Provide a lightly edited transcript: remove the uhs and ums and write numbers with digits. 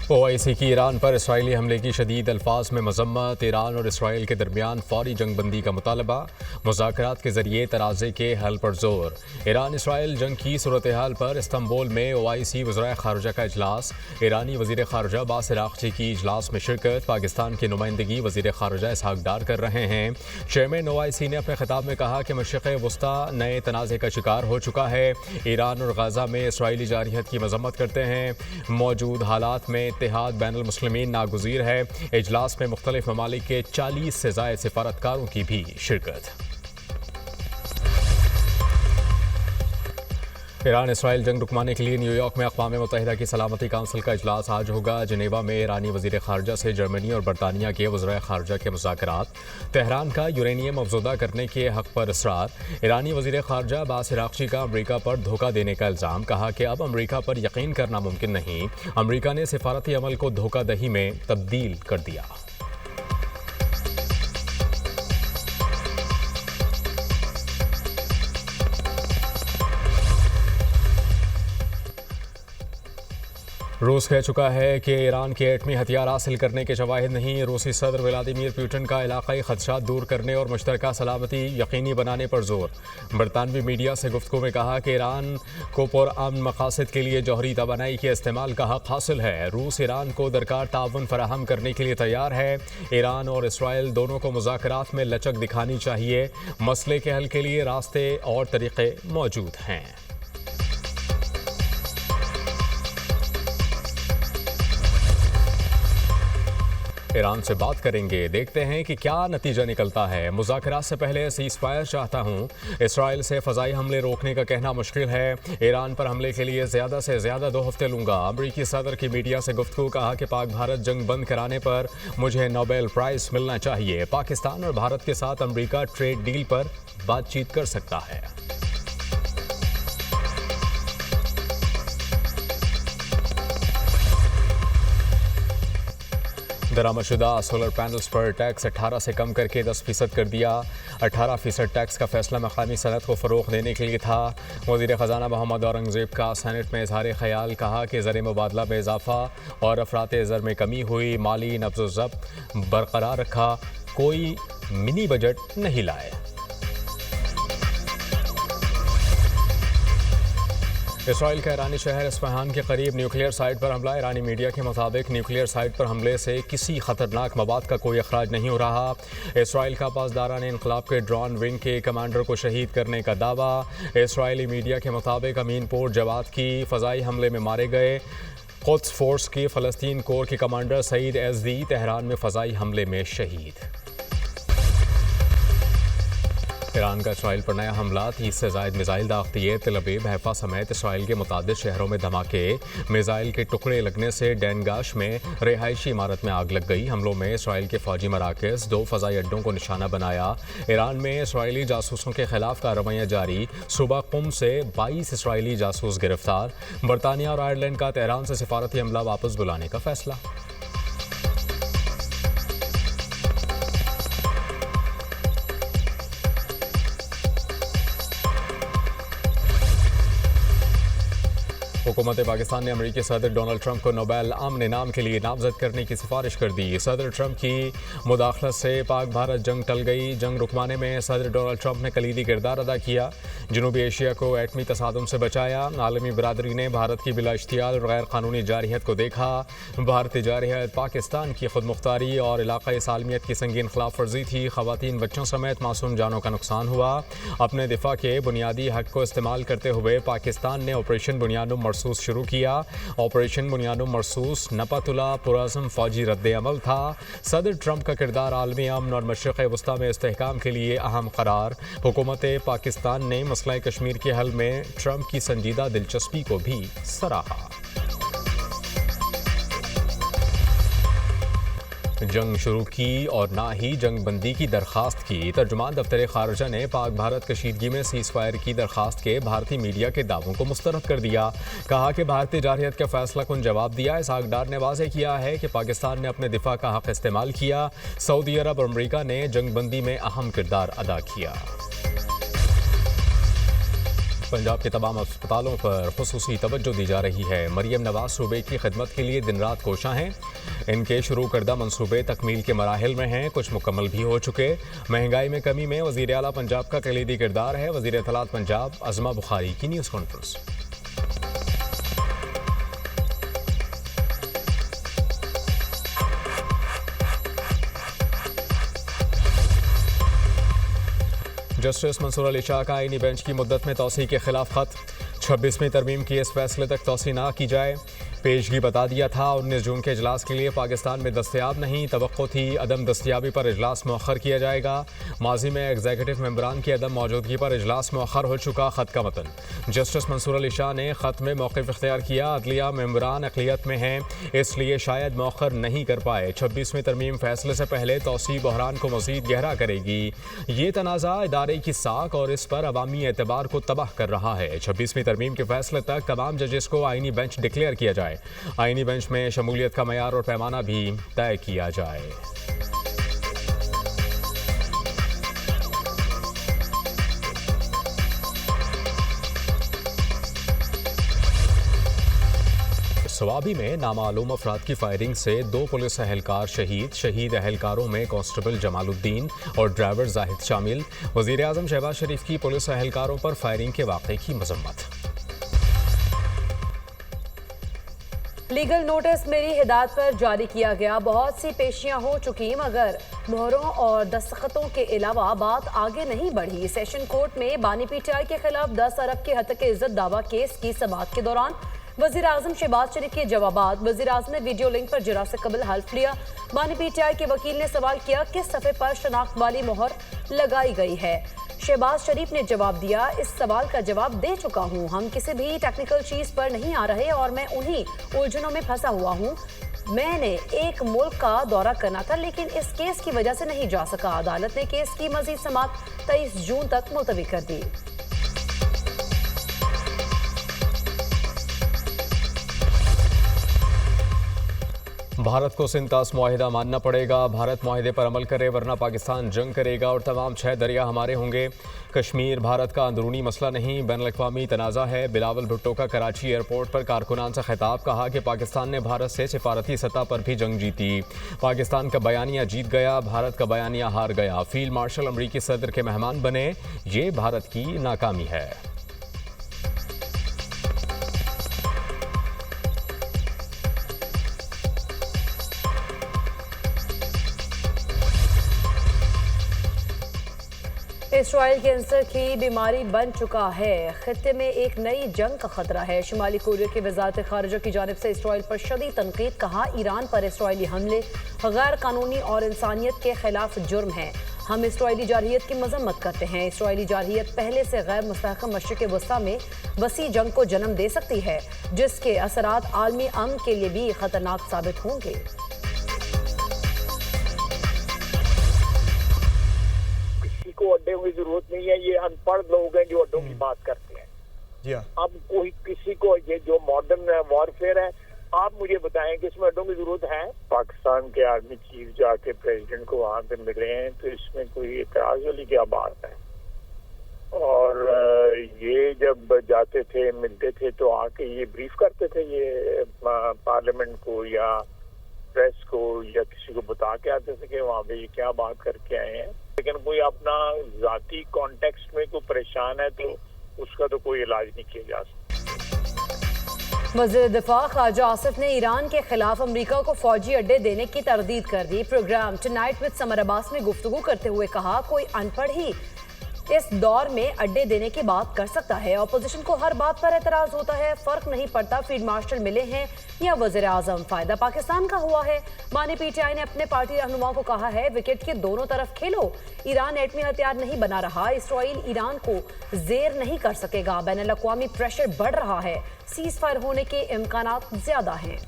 OIC की Iran पर Israeli हमले की शदीद अल्फाज में मजम्मत। ईरान और इसराइल के दरमियान फौरी जंगबंदी का मुतालबा, मुज़ाकरात के जरिए तनाज़े के हल पर जोर। ईरान इसराइल जंग की सूरत हाल पर इस्तंबुल में ओआईसी वज़राए ख़ारजा का इजलास। ईरानी वज़ीर ख़ारजा अब्बास अराग़ची की इजलास में शिरकत। पाकिस्तान की नुमाइंदगी वज़ीर ख़ारजा इसहाक़ डार कर रहे हैं। चेयरमैन ओआईसी ने अपने खिताब में कहा कि मशरिक़ वस्ता नए तनाज़े का शिकार हो चुका है। ईरान और गाज़ा में इसराइली जारहियत की मजम्मत करते हैं। मौजूद हालात में इत्तेहाद बैनुल मुस्लिमीन नागुज़ीर है। इजलास में मुख्तलिफ ममालिक के 40 से ज़ायद सिफारतकारों की भी शिरकत। ईरान इसराइल जंग रुकवाने के लिए न्यूयॉर्क में अक़वाम मुत्तहिदा की सलामती काउंसिल का इजलास आज होगा। जिनेवा में ईरानी वज़ीर ख़ारजा से जर्मनी और बरतानिया के वज़राए ख़ारजा के मुज़ाकरात। तेहरान का यूरेनियम अफज़ुदा करने के हक़ पर इसरार। ईरानी वज़ीर ख़ारजा अब्बास अराग़ची का अमरीका पर धोखा देने का इल्ज़ाम। कहा कि अब अमरीका पर यकीन करना मुमकिन नहीं। अमरीका ने सिफारती अमल को धोखादही में तब्दील कर दिया। रूस कह चुका है कि ईरान के एटमी हथियार हासिल करने के शवाहिद नहीं। रूसी सदर व्लादिमीर पुतिन का इलाकाई खदशात दूर करने और मुश्तरका सलामती यकीनी बनाने पर जोर। बरतानवी मीडिया से गुफ्तगू में कहा कि ईरान को पुरअमन मकासद के लिए जौहरी तवानाई के इस्तेमाल का हक हासिल है। रूस ईरान को दरकार ताउन फराहम करने के लिए तैयार है। ईरान और इसराइल दोनों को मुज़ाकरात में लचक दिखानी चाहिए। मसले के हल के लिए रास्ते और तरीक़े मौजूद हैं। ईरान से बात करेंगे, देखते हैं कि क्या नतीजा निकलता है। मुज़ाकरात से पहले सीज़ फायर चाहता हूँ। इसराइल से फ़ज़ाई हमले रोकने का कहना मुश्किल है। ईरान पर हमले के लिए ज़्यादा से ज़्यादा 2 हफ्ते लूँगा। अमरीकी सदर की मीडिया से गुफ्तगू। कहा कि पाक भारत जंग बंद कराने पर मुझे नोबेल प्राइज़ मिलना चाहिए। पाकिस्तान और भारत के साथ अमरीका ट्रेड डील पर बातचीत कर सकता है। दरामदशुदा सोलर पैनल्स पर टैक्स 18 से कम करके 10% कर दिया। 18% टैक्स का फैसला मकामी सनत को फ़रोग़ देने के लिए था। वज़ीर ख़जाना मोहम्मद औरंगज़ेब का सेनेट में इज़हार ख़याल। कहा कि ज़र मुबादला में इजाफ़ा और अफराते ज़र में कमी हुई। माली नब्ज़ व ज़ब्त बरकरार रखा। कोई मिनी बजट नहीं लाए। इसराइल का ईरानी शहर इस्फहान के करीब न्यूक्लियर साइट पर हमला। ईरानी मीडिया के मुताबिक न्यूक्लियर साइट पर हमले से किसी खतरनाक मवाद का कोई अखराज नहीं हो रहा। इसराइल का पासदारान इनकलाब के ड्रोन विंग के कमांडर को शहीद करने का दावा। इसराइली मीडिया के मुताबिक अमीनपुर जवाद की फ़ज़ाई हमले में मारे गए। क़ुद्स फोर्स की फ़लस्तीन कोर के कमांडर सईद एज़दी तेहरान में फ़ज़ाई हमले में शहीद। ईरान का इसराइल पर नया हमला। 30 से ज़ायद मिसाइल दाग़ दिए। तेल अवीव, हैफा समेत इसराइल के मुतादिद शहरों में धमाके। मिसाइल के टुकड़े लगने से डैनगाश में रिहायशी इमारत में आग लग गई। हमलों में इसराइल के फौजी मराकज़, 2 फ़ज़ाई अड्डों को निशाना बनाया। ईरान में इसराइली जासूसों के खिलाफ कार्रवाइयाँ जारी। सुबह कुम से 22 इसराइली जासूस गिरफ्तार। बरतानिया और आयरलैंड का तेहरान से सिफारती हमला वापस बुलाने का फैसला। हुकूमत पाकिस्तान ने अमरीकी सदर डोनाल्ड ट्रंप को नोबेल अमन इनाम के लिए नामजद करने की सिफारिश कर दी। सदर ट्रंप की मुदाखलत से पाक भारत जंग टल गई। जंग रुकवाने में सदर डोनाल्ड ट्रंप ने कलीदी किरदार अदा किया। जनूबी एशिया को एटमी तसादुम से बचाया। आलमी बरादरी ने भारत की बिला इश्तियाल और गैर कानूनी जारहियत को देखा। भारतीय जारहियत पाकिस्तान की खुद मुख्तारी और इलाकाई सालमियत की संगीन खिलाफ वर्जी थी। ख़वातीन, बच्चों समेत मासूम जानों का नुकसान हुआ। अपने दिफा के बुनियादी हक को इस्तेमाल करते हुए पाकिस्तान ने ऑपरेशन बुनियादुम मरसूस शुरू किया। ऑपरेशन बुनियादुम मरसूस नपतुला पुरअज़्म फ़ौजी रद्द-ए-अमल था। सदर ट्रंप का किरदार आलमी अमन और मशरिक़ वस्ता में इस्तेहकाम के लिए अहम करार। हुकूमत पाकिस्तान ने मसला कश्मीर के हल में ट्रंप की संजीदा दिलचस्पी को भी सराहा। जंग शुरू की और ना ही जंग बंदी की दरख्वास्त की। तर्जुमान दफ्तर खारजा ने पाक भारत कशीदगी में सीज़ फायर की दरख्वास्त के भारतीय मीडिया के दावों को मुस्तरद कर दिया। कहा कि भारतीय जारहियत का फैसला कुन जवाब दिया। इसहाक़ डार ने वाज़ेह किया है कि पाकिस्तान ने अपने दिफा का हक़ इस्तेमाल किया। सऊदी अरब और अमरीका ने जंग बंदी में अहम किरदार अदा किया। पंजाब के तमाम अस्पतालों पर खुसूसी तवज्जो दी जा रही है। मरियम नवाज सूबे की खिदमत के लिए दिन रात कोशां हैं। इनके शुरू करदा मंसूबे तकमील के मराहिल में हैं, कुछ मुकम्मल भी हो चुके। महंगाई में कमी में वज़ीर आला पंजाब का कलीदी किरदार है। वज़ीर इत्तलात पंजाब अज़मा बुखारी की news conference. Justice Mansoor Ali Shah का आईनी बेंच की मुद्दत में तोसी के खिलाफ खत। 26वीं तरमीम की इस फैसले तक तोसी ना की जाए। पेशगी बता दिया था 19 जून के इजलास के लिए पाकिस्तान में दस्तयाब नहीं। तवक्को थी अदम दस्तयाबी पर इजलास मौखर किया जाएगा। माजी में एग्जीक्यूटिव मेंबरान की अदम मौजूदगी पर इजलास मौखर हो चुका। खत का मतन। जस्टिस मंसूर अली शाह ने खत में मौक़िफ़ इख्तियार किया। अदलिया मेंबरान अक़लियत में हैं, इसलिए शायद मौखर नहीं कर पाए। 26वीं तरमीम फैसले से पहले तोसी बहरान को मज़ीद गहरा करेगी। ये तनाज़ा इदारे की साख और इस पर अवामी एतबार को तबाह कर रहा है। 26वीं तरमीम के फैसले तक तमाम जजेस को आईनी बेंच डिक्लेयर किया जाए। आईनी बेंच में शमूलियत का मयार और पैमाना भी तय किया जाए। सवाबी में नामालूम अफराद की फायरिंग से 2 पुलिस अहलकार शहीद अहलकारों में कांस्टेबल जमालुद्दीन और ड्राइवर जाहिद शामिल। वज़ीर आज़म शहबाज शरीफ की पुलिस अहलकारों पर फायरिंग के वाक़े की मजम्मत। लीगल नोटिस मेरी हिदायत पर जारी किया गया। बहुत सी पेशियां हो चुकी मगर मोहरों और दस्तखतों के अलावा बात आगे नहीं बढ़ी। सेशन कोर्ट में बानी पीटीआई के खिलाफ 10 अरब के हतक इज्जत दावा केस की समाअत के दौरान वज़ीर आज़म शहबाज शरीफ के जवाबात। वज़ीर आज़म ने वीडियो लिंक पर जरा से कबल हल्फ लिया। बानी पीटीआई के वकील ने सवाल किया किस सफ़े पर शनाख्त वाली मोहर लगाई गई है। शहबाज शरीफ ने जवाब दिया, इस सवाल का जवाब दे चुका हूँ। हम किसी भी टेक्निकल चीज़ पर नहीं आ रहे और मैं उन्हीं उलझनों में फंसा हुआ हूँ। मैंने एक मुल्क का दौरा करना था लेकिन इस केस की वजह से नहीं जा सका। अदालत ने केस की मज़ीद समाअत 23 जून तक मुलतवी कर दी। भारत को सिंतास मुआहिदा मानना पड़ेगा। भारत मुआहिदे पर अमल करे वरना पाकिस्तान जंग करेगा और तमाम 6 दरिया हमारे होंगे। कश्मीर भारत का अंदरूनी मसला नहीं, बैनुल-अक़वामी तनाज़ा है। बिलावल भुट्टो का कराची एयरपोर्ट पर कारकुनान से खिताब। कहा कि पाकिस्तान ने भारत से सिफारती सतह पर भी जंग जीती। पाकिस्तान का बयानिया जीत गया, भारत का बयानिया हार गया। फील्ड मार्शल अमरीकी सदर के मेहमान बने, ये भारत की नाकामी है। इसराइल कैंसर की बीमारी बन चुका है। खित्ते में एक नई जंग का खतरा है। शुमाली कोरिया की वजारत खारिजा की जानिब से इसराइल पर शदीद तनकीद। कहा ईरान पर इसराइली हमले गैर कानूनी और इंसानियत के खिलाफ जुर्म है। हम इसराइली जारहियत की मजम्मत करते हैं। इसराइली जारहियत पहले से गैर मुस्तहकम मशरिक़ वस्ता में वसी जंग को जन्म दे सकती है जिसके असरात आलमी अमन के लिए भी खतरनाक साबित होंगे। को अड्डों की जरूरत नहीं है, ये अनपढ़ लोग हैं जो अड्डों की बात करते हैं। अब कोई किसी को ये जो मॉडर्न वॉरफेयर है, आप मुझे बताएं कि इसमें अड्डों की जरूरत है? पाकिस्तान के आर्मी चीफ जाके प्रेसिडेंट को वहां पे मिले हैं तो इसमें कोई एतराज वाली क्या बात है? और ये जब जाते थे मिलते थे तो आके ये ब्रीफ करते थे ये पार्लियामेंट को या प्रेस को या किसी को बता के आते थे कि वहाँ पे ये क्या बात करके आए हैं। लेकिन कोई अपना जाती कॉन्टेक्स्ट में कोई परेशान है तो उसका तो कोई इलाज नहीं किया जा सकता। वज़ीर दिफा ख्वाजा आसिफ ने ईरान के खिलाफ अमरीका को फौजी अड्डे देने की तरदीद कर दी। Programme tonight with Samar Abbas में गुफ्तगू करते हुए कहा, कोई अनपढ़ ही इस दौर में अड्डे देने की बात कर सकता है। अपोजिशन को हर बात पर एतराज होता है, फर्क नहीं पड़ता फील्ड मार्शल मिले हैं या वज़ीर आज़म, फायदा पाकिस्तान का हुआ है। बानी पीटीआई ने अपने पार्टी रहनुमाओं को कहा है, विकेट के दोनों तरफ खेलो। ईरान एटमी हथियार नहीं बना रहा, इसराइल ईरान को जेर नहीं कर सकेगा। बैनुल-अक़वामी प्रेशर बढ़ रहा है, सीज फायर होने के इम्कानात ज्यादा हैं।